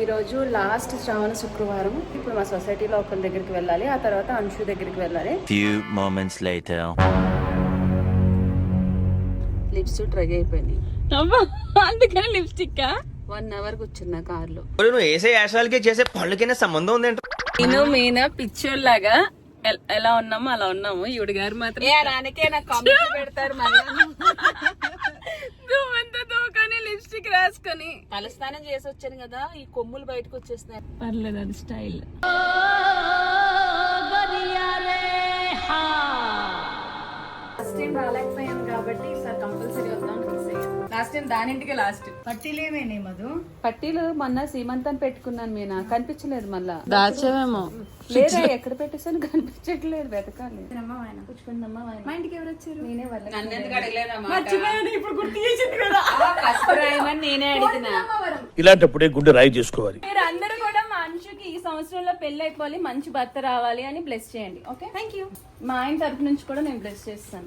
ఈరోజు లాస్ట్ శ్రావణ శుక్రవారం. ఇప్పుడు మా సొసైటీలో ఒకరి దగ్గరికి వెళ్ళాలి, ఆ తర్వాత అంశు దగ్గరికి వెళ్ళాలి. Few moments later. Lips dry అయిపోయినాయి, అందుకని లిప్స్టిక్ 1 hour కూర్చున్నా కార్లో. నువ్వు వేసే యాశాలకి చేసే పళ్ళకైనా సంబంధం ఉంది. నేను మీనా పిచ్చోళ్ళలాగా ఎలా ఉన్నామో అలా ఉన్నాము. ఈవిడ గారు మాత్రం పెడతారు కానీ లిప్స్టిక్ రాసుకొని తలస్నానం చేసి వచ్చాను కదా, ఈ కొమ్ములు బయటకు వచ్చేస్తున్నాయి. పర్లేదు, అది స్టైల్. ఫస్ట్ టైం రాలేకపోయాను కాబట్టి ఈసారి కంపల్సరీ వద్దాం ఫిక్స్ అయ్యాను. లాస్ట్ టైం దానింటికే లాస్ట్. పట్టీలేమేనే మధు? పట్టీలు మొన్న సీమంతాన్ని పెట్టుకున్నాను మీనా, కనిపించలేదు. మళ్ళా దాచేమేమో లేదా ఎక్కడ పెట్టేసాను కనిపించట్లేదు, వెతకాలి. మా ఇంటికి ఎవరు వచ్చారు? నేనే మర్చిపోయాను, ఇప్పుడు గుర్తు చేసింది కదా. నేనే అడిగిన. ఇలాంటప్పుడే గుండె రాయి చేసుకోవాలి. మీరు అందరూ కూడా మా అంశుకి ఈ సంవత్సరంలో పెళ్లి అయిపోవాలి, మంచి భర్త రావాలి అని బ్లెస్ చేయండి. Okay, thank you. మా ఆయన తరపు నుంచి కూడా నేను బ్లెస్ చేస్తాను.